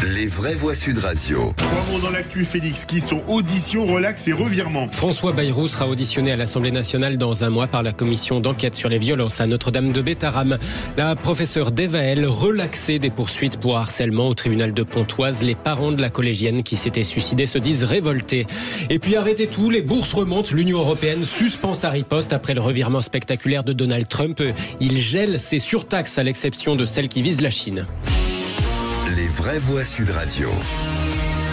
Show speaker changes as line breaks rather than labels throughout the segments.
Les vraies voix Sud Radio.
3 mots dans l'actu, Félix, qui sont audition, relax et revirement.
François Bayrou sera auditionné à l'Assemblée nationale dans un mois par la commission d'enquête sur les violences à Notre-Dame de Bétharram. La professeure Devaël relaxée des poursuites pour harcèlement au tribunal de Pontoise. Les parents de la collégienne qui s'était suicidée se disent révoltés. Et puis arrêtez tout, les bourses remontent. L'Union européenne suspend sa riposte après le revirement spectaculaire de Donald Trump. Il gèle ses surtaxes à l'exception de celles qui visent la Chine.
Les vraies voix Sud Radio.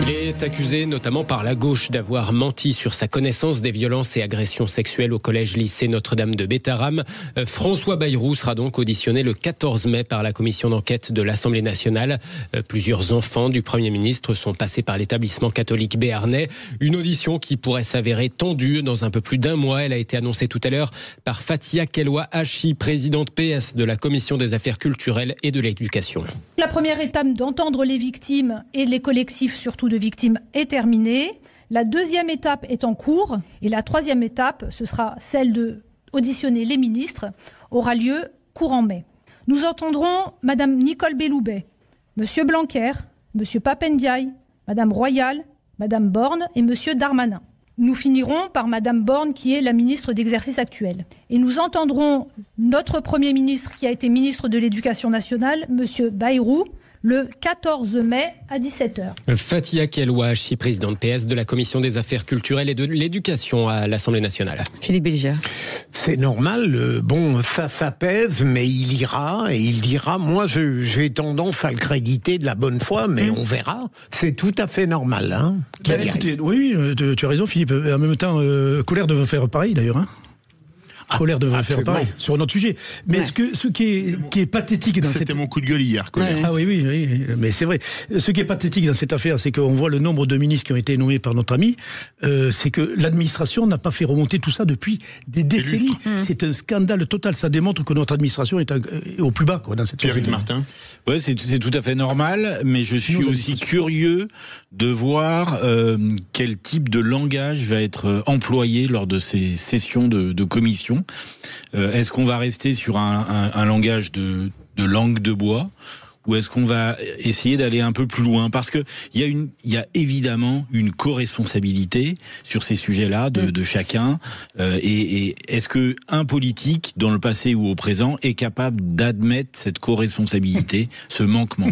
Il est accusé notamment par la gauche d'avoir menti sur sa connaissance des violences et agressions sexuelles au collège-lycée Notre-Dame de Bétharram. François Bayrou sera donc auditionné le 14 mai par la commission d'enquête de l'Assemblée nationale. Plusieurs enfants du Premier ministre sont passés par l'établissement catholique béarnais. Une audition qui pourrait s'avérer tendue dans un peu plus d'un mois. Elle a été annoncée tout à l'heure par Fathia Kelwa-Hachi, présidente PS de la commission des affaires culturelles et de l'éducation.
La première étape d'entendre les victimes et les collectifs surtout de victimes est terminée. La deuxième étape est en cours et la troisième étape, ce sera celle de auditionner les ministres, aura lieu courant mai. Nous entendrons Madame Nicole Belloubet, Monsieur Blanquer, Monsieur Papendiaï, Madame Royal, Madame Borne et Monsieur Darmanin. Nous finirons par Madame Borne qui est la ministre d'exercice actuelle. Et nous entendrons notre Premier ministre qui a été ministre de l'Éducation nationale, Monsieur Bayrou, le 14 mai à 17h.
Fathia Kelwa-Hachi, présidente PS de la commission des affaires culturelles et de l'éducation à l'Assemblée nationale.
Philippe Bilger.
C'est normal, ça pèse, mais il ira et il dira, moi j'ai tendance à le créditer de la bonne foi, mais on verra, c'est tout à fait normal. Hein,
écoutez, oui, tu as raison Philippe, en même temps, Colère devrait faire pareil d'ailleurs. Colère devrait faire pareil sur un autre sujet. Mais ce qui est pathétique dans
C'était mon coup de gueule hier, Colère.
Ah oui, mais c'est vrai. Ce qui est pathétique dans cette affaire, c'est qu'on voit le nombre de ministres qui ont été nommés par notre ami. C'est que l'administration n'a pas fait remonter tout ça depuis des décennies. C'est un scandale total. Ça démontre que notre administration est au plus bas dans cette
société. Martin.
Ouais, c'est tout à fait normal, mais je suis aussi curieux de voir quel type de langage va être employé lors de ces sessions de commission. Est-ce qu'on va rester sur un langage de langue de bois ou est-ce qu'on va essayer d'aller un peu plus loin? Parce que il y a évidemment une co-responsabilité sur ces sujets-là de chacun. Et est-ce que un politique, dans le passé ou au présent, est capable d'admettre cette co-responsabilité, ce manquement?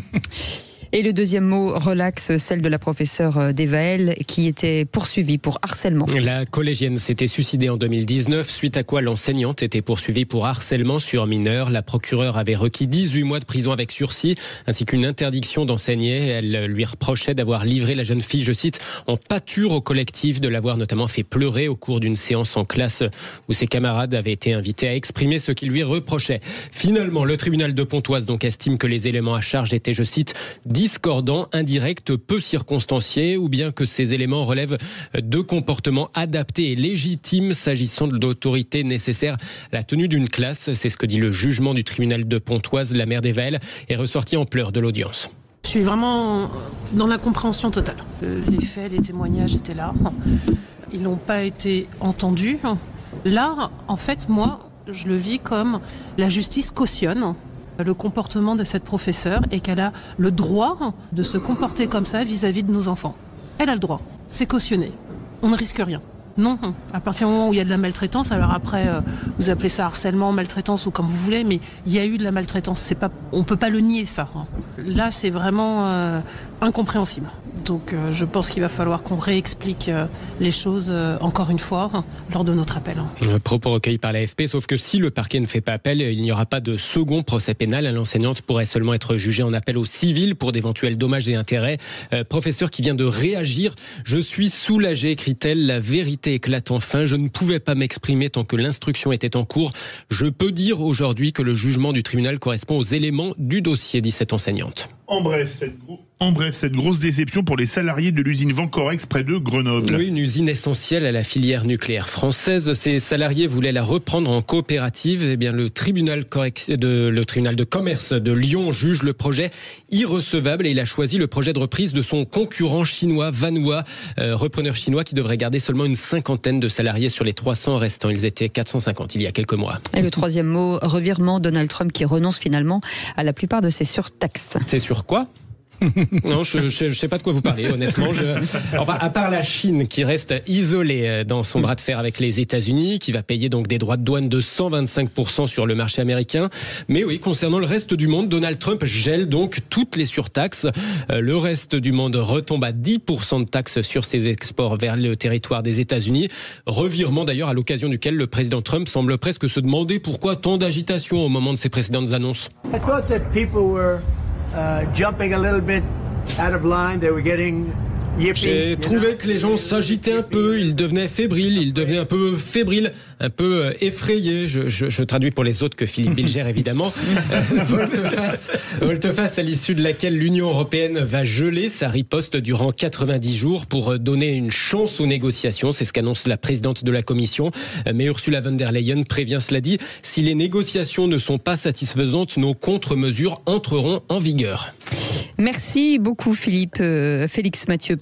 Et le deuxième mot, relax, celle de la professeure Devaël qui était poursuivie pour harcèlement.
La collégienne s'était suicidée en 2019, suite à quoi l'enseignante était poursuivie pour harcèlement sur mineurs. La procureure avait requis 18 mois de prison avec sursis, ainsi qu'une interdiction d'enseigner. Elle lui reprochait d'avoir livré la jeune fille, je cite, en pâture au collectif, de l'avoir notamment fait pleurer au cours d'une séance en classe où ses camarades avaient été invités à exprimer ce qu'ils lui reprochaient. Finalement, le tribunal de Pontoise donc estime que les éléments à charge étaient, je cite, discordants, indirects, peu circonstanciés, ou bien que ces éléments relèvent de comportements adaptés et légitimes s'agissant de l'autorité nécessaire à la tenue d'une classe. C'est ce que dit le jugement du tribunal de Pontoise. La mère Devaël est ressortie en pleurs de l'audience.
Je suis vraiment dans l'incompréhension totale. Les faits, les témoignages étaient là. Ils n'ont pas été entendus. Là, en fait, moi, je le vis comme la justice cautionne le comportement de cette professeure et qu'elle a le droit de se comporter comme ça vis-à-vis de nos enfants. Elle a le droit. C'est cautionné. On ne risque rien. Non, à partir du moment où il y a de la maltraitance, alors après, vous appelez ça harcèlement, maltraitance ou comme vous voulez, mais il y a eu de la maltraitance. On ne peut pas le nier, ça. Là, c'est vraiment incompréhensible. Donc, je pense qu'il va falloir qu'on réexplique les choses encore une fois lors de notre appel.
Propos recueillis par l'AFP, sauf que si le parquet ne fait pas appel, il n'y aura pas de second procès pénal. L'enseignante pourrait seulement être jugée en appel au civil pour d'éventuels dommages et intérêts. Professeur qui vient de réagir. Je suis soulagée, écrit-elle. La vérité éclate enfin. Je ne pouvais pas m'exprimer tant que l'instruction était en cours. Je peux dire aujourd'hui que le jugement du tribunal correspond aux éléments du dossier, dit cette enseignante.
En bref, cette grosse déception pour les salariés de l'usine Vancorex près de Grenoble.
Oui, une usine essentielle à la filière nucléaire française. Ces salariés voulaient la reprendre en coopérative. Eh bien, le tribunal de commerce de Lyon juge le projet irrecevable et il a choisi le projet de reprise de son concurrent chinois, Vanhua, repreneur chinois qui devrait garder seulement une 50aine de salariés sur les 300 restants. Ils étaient 450 il y a quelques mois.
Et le troisième mot, revirement, Donald Trump qui renonce finalement à la plupart de ses surtaxes.
C'est sur quoi ? Non, je sais pas de quoi vous parlez, honnêtement. Enfin, à part la Chine qui reste isolée dans son bras de fer avec les États-Unis, qui va payer donc des droits de douane de 125% sur le marché américain. Mais oui, concernant le reste du monde, Donald Trump gèle donc toutes les surtaxes. Le reste du monde retombe à 10% de taxes sur ses exports vers le territoire des États-Unis. Revirement d'ailleurs à l'occasion duquel le président Trump semble presque se demander pourquoi tant d'agitation au moment de ses précédentes annonces.
I thought that people were jumping a little bit out of line. They were getting yippy.
J'ai trouvé que les gens s'agitaient un peu, ils devenaient fébriles, un peu effrayés. Je traduis pour les autres que Philippe Bilger, évidemment. Volte-face à l'issue de laquelle l'Union européenne va geler sa riposte durant 90 jours pour donner une chance aux négociations. C'est ce qu'annonce la présidente de la Commission. Mais Ursula von der Leyen prévient, cela dit, si les négociations ne sont pas satisfaisantes, nos contre-mesures entreront en vigueur.
Merci beaucoup Félix Mathieu.